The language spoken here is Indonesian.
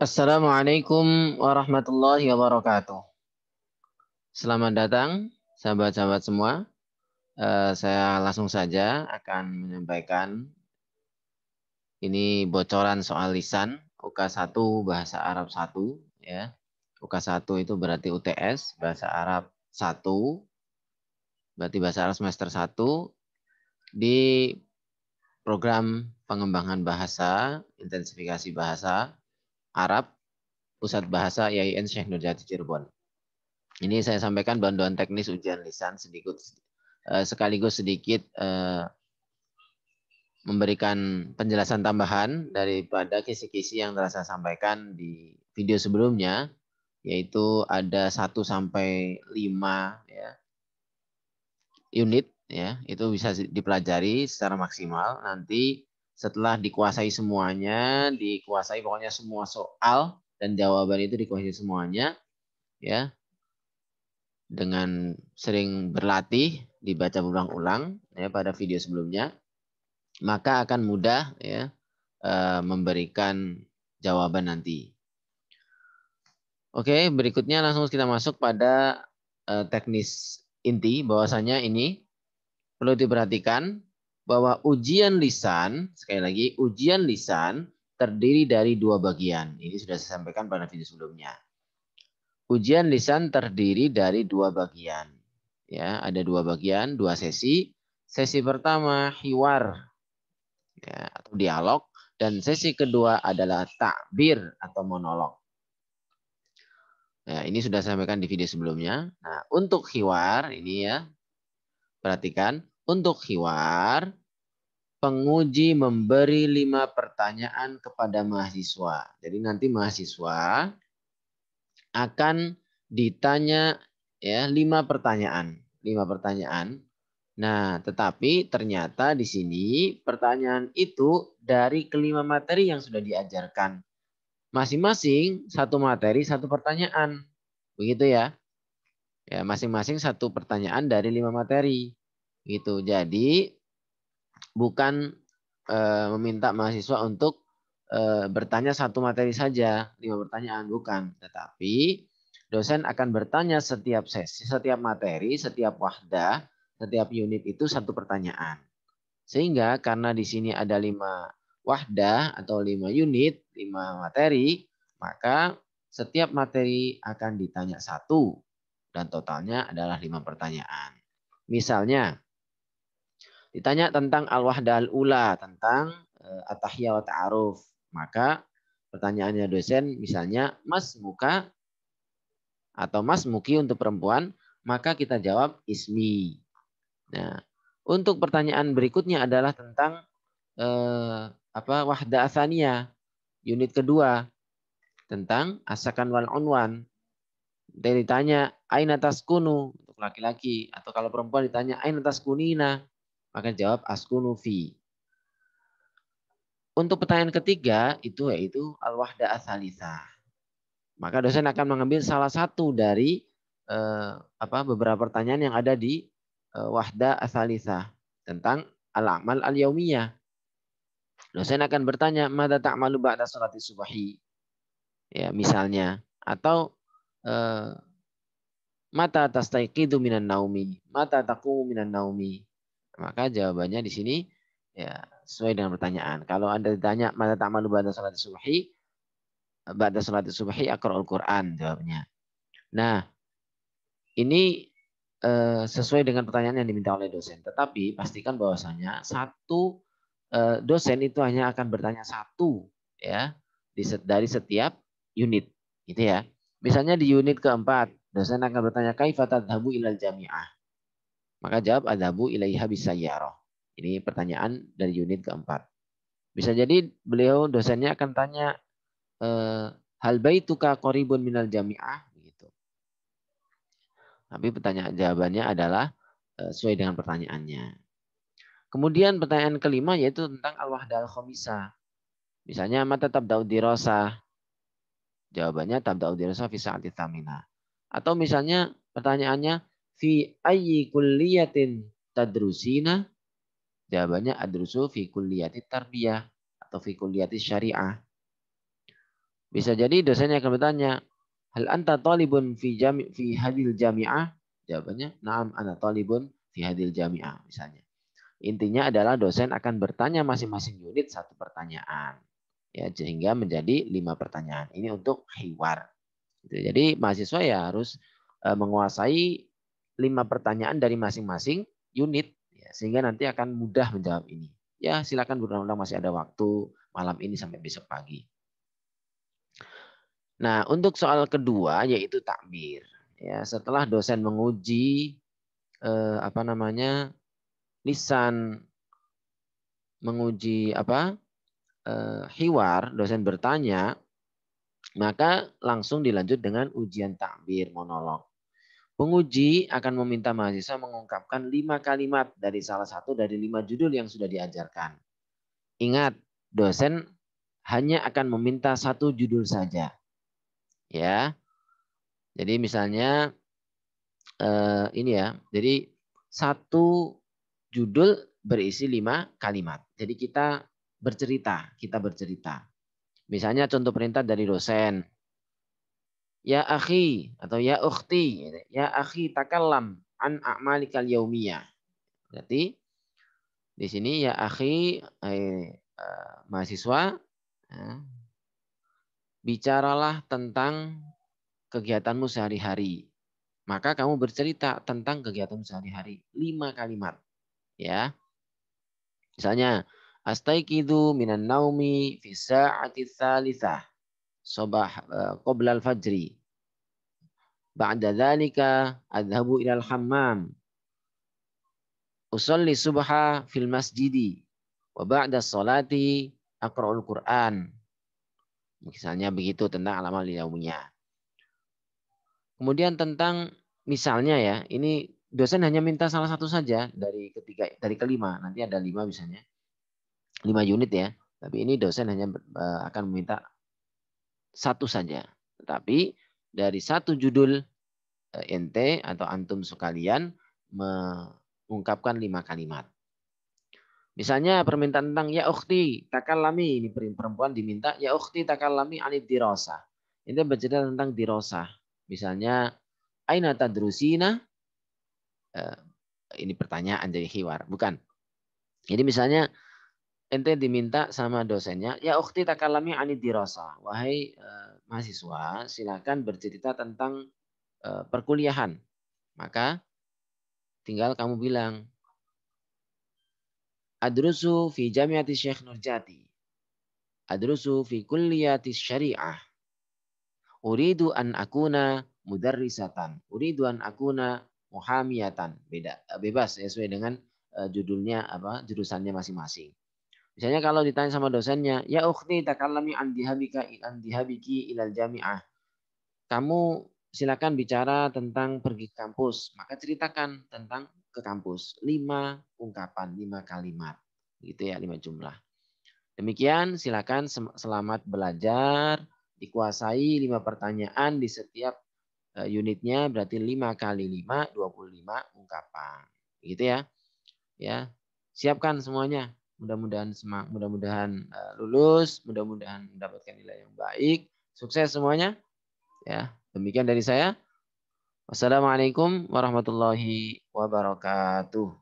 Assalamualaikum warahmatullahi wabarakatuh. Selamat datang, sahabat-sahabat semua. Saya langsung saja akan menyampaikan ini bocoran soal lisan UK1 Bahasa Arab 1. Ya. UK1 itu berarti UTS, Bahasa Arab 1, berarti Bahasa Arab semester 1 di program pengembangan bahasa, intensifikasi bahasa Arab, Pusat Bahasa IAIN Syekh Nurjati Cirebon. Ini saya sampaikan bantuan teknis ujian lisan sekaligus sedikit memberikan penjelasan tambahan daripada kisi-kisi yang telah saya sampaikan di video sebelumnya, yaitu ada 1 sampai 5 ya, unit ya, itu bisa dipelajari secara maksimal. Nanti setelah dikuasai semuanya, dikuasai pokoknya semua soal dan jawaban itu dikuasai semuanya ya, dengan sering berlatih, dibaca berulang-ulang ya pada video sebelumnya, maka akan mudah ya memberikan jawaban nanti. Oke, berikutnya langsung kita masuk pada teknis inti, bahwasanya ini perlu diperhatikan bahwa ujian lisan, sekali lagi ujian lisan terdiri dari 2 bagian. Ini sudah saya sampaikan pada video sebelumnya. Ujian lisan terdiri dari 2 bagian. Ya, ada 2 bagian, 2 sesi. Sesi pertama hiwar ya, atau dialog, dan sesi kedua adalah takbir atau monolog. Nah, ini sudah saya sampaikan di video sebelumnya. Nah, untuk hiwar ini ya, perhatikan. Untuk hiwar, penguji memberi 5 pertanyaan kepada mahasiswa. Jadi nanti mahasiswa akan ditanya ya 5 pertanyaan. 5 pertanyaan. Nah, tetapi ternyata di sini pertanyaan itu dari kelima materi yang sudah diajarkan. Masing-masing satu materi, satu pertanyaan. Begitu ya. Ya, masing-masing satu pertanyaan dari 5 materi. Gitu. Jadi bukan meminta mahasiswa untuk bertanya satu materi saja, 5 pertanyaan, bukan. Tetapi dosen akan bertanya setiap sesi, setiap materi, setiap wahdah, setiap unit itu satu pertanyaan. Sehingga karena di sini ada 5 wahdah atau 5 unit, 5 materi, maka setiap materi akan ditanya satu dan totalnya adalah 5 pertanyaan. Misalnya, ditanya tentang al-wahdah al-ula, tentang at-tahiyyah wa ta'aruf. Maka pertanyaannya dosen misalnya, Mas muka atau Mas muki untuk perempuan, maka kita jawab ismi. Nah, untuk pertanyaan berikutnya adalah tentang wahda atsaniyah, unit kedua, tentang asakan wal unwan. Dan ditanya aina taskunu untuk laki-laki, atau kalau perempuan ditanya aina taskunina, maka jawab askunu fi. Untuk pertanyaan ketiga itu yaitu al-wahda atsalitsah. Maka dosen akan mengambil salah satu dari beberapa pertanyaan yang ada di wahda atsalitsah tentang al-amal al-yaumiyah. Dosen akan bertanya, "Madza ta'malu ba'da sholati subhi?" Ya, misalnya, atau mata tastaiqidu minan naumi, mata taqumu minan naumi. Maka jawabannya di sini ya sesuai dengan pertanyaan. Kalau Anda ditanya mata ta'malu ba'da sholati subhi, ba'da sholati subhi aqra'ul Qur'an jawabnya. Nah, ini sesuai dengan pertanyaan yang diminta oleh dosen. Tetapi pastikan bahwasanya satu dosen itu hanya akan bertanya satu ya dari setiap unit, gitu ya. Misalnya di unit keempat, dosen akan bertanya kaifa tadhhabu ilal jami'ah. Maka jawab adhabu ilaiha bisayyarah. Ini pertanyaan dari unit keempat. Bisa jadi beliau dosennya akan tanya hal baituka qaribun minal jami'ah begitu. Tapi pertanyaan jawabannya adalah sesuai dengan pertanyaannya. Kemudian pertanyaan kelima yaitu tentang al-wahdah al-khamisah. Misalnya mata tabda'u dirasah. Jawabannya tabda'u dirasah fi sa'ati tsamina. Atau misalnya pertanyaannya fi ayyi kulliyatin tadrusina? Jawabannya adrusu fi kulliyati tarbiyah atau fi kulliyati syariah. Bisa jadi dosennya akan bertanya, hal anta talibun fi hadil jami'ah? Jawabannya, na'am ana talibun fi hadil jami'ah misalnya. Intinya adalah dosen akan bertanya masing-masing unit satu pertanyaan. Ya, sehingga menjadi 5 pertanyaan. Ini untuk hiwar. Jadi mahasiswa ya harus menguasai 5 pertanyaan dari masing-masing unit. Ya, sehingga nanti akan mudah menjawab ini. Ya silakan berulang-ulang, masih ada waktu malam ini sampai besok pagi. Nah, untuk soal kedua yaitu takbir. Ya, setelah dosen menguji lisan, menguji hiwar, dosen bertanya, maka langsung dilanjut dengan ujian takbir monolog. Penguji akan meminta mahasiswa mengungkapkan 5 kalimat dari salah satu dari 5 judul yang sudah diajarkan. Ingat, dosen hanya akan meminta satu judul saja. Ya. Jadi misalnya ini ya. Jadi satu judul berisi 5 kalimat. Jadi kita bercerita. Misalnya contoh perintah dari dosen. Ya akhi atau ya ukhti. Ya akhi takallam an a'malikal yaumiyah. Berarti di sini ya akhi mahasiswa bicaralah tentang kegiatanmu sehari-hari. Maka kamu bercerita tentang kegiatanmu sehari-hari. 5 kalimat. Ya. Misalnya, astaiqidu minan naumi fi sa'ati tsalitsah qabla al-fajri. Ba'da dzalika adhabu ilal hammam. Usolli subha fil masjidi. Wa ba'da sholati aqra'ul Qur'an. Misalnya begitu tentang al-amal yaumiyah. Kemudian tentang misalnya ya, ini dosen hanya minta salah satu saja dari kelima. Nanti ada 5 misalnya. 5 unit ya. Tapi ini dosen hanya akan meminta satu saja. Tetapi dari satu judul ente atau antum sekalian mengungkapkan 5 kalimat. Misalnya permintaan tentang ya ukhti takallami, ini perempuan diminta ya ukhti takallami anid dirasah. Ini bercerita tentang dirasah. Misalnya aina tadrusina, ini pertanyaan dari hiwar, bukan. Jadi misalnya ente diminta sama dosennya, ya ukhti takallami anid dirasah. Wahai mahasiswa, silakan bercerita tentang perkuliahan. Maka tinggal kamu bilang, adrusu fi jamiati Syekh Nurjati. Adrusu fi kulliyati syariah. Uridu an akuna mudarrisatan. Uridu an akuna muhamiyatan. Bebas ya, sesuai dengan judulnya jurusannya masing-masing. Misalnya kalau ditanya sama dosennya, ya ukhti takallami an dihabiki ilal jami'ah. Kamu silakan bicara tentang pergi ke kampus, maka ceritakan tentang ke kampus. 5 ungkapan, 5 kalimat. Gitu ya, 5 jumlah. Demikian, silakan selamat belajar, dikuasai 5 pertanyaan di setiap unitnya, berarti 5 kali 5, 25 ungkapan. Gitu ya. Ya. Siapkan semuanya. Mudah-mudahan lulus, mudah-mudahan mendapatkan nilai yang baik. Sukses semuanya. Ya, demikian dari saya. Wassalamualaikum warahmatullahi wabarakatuh.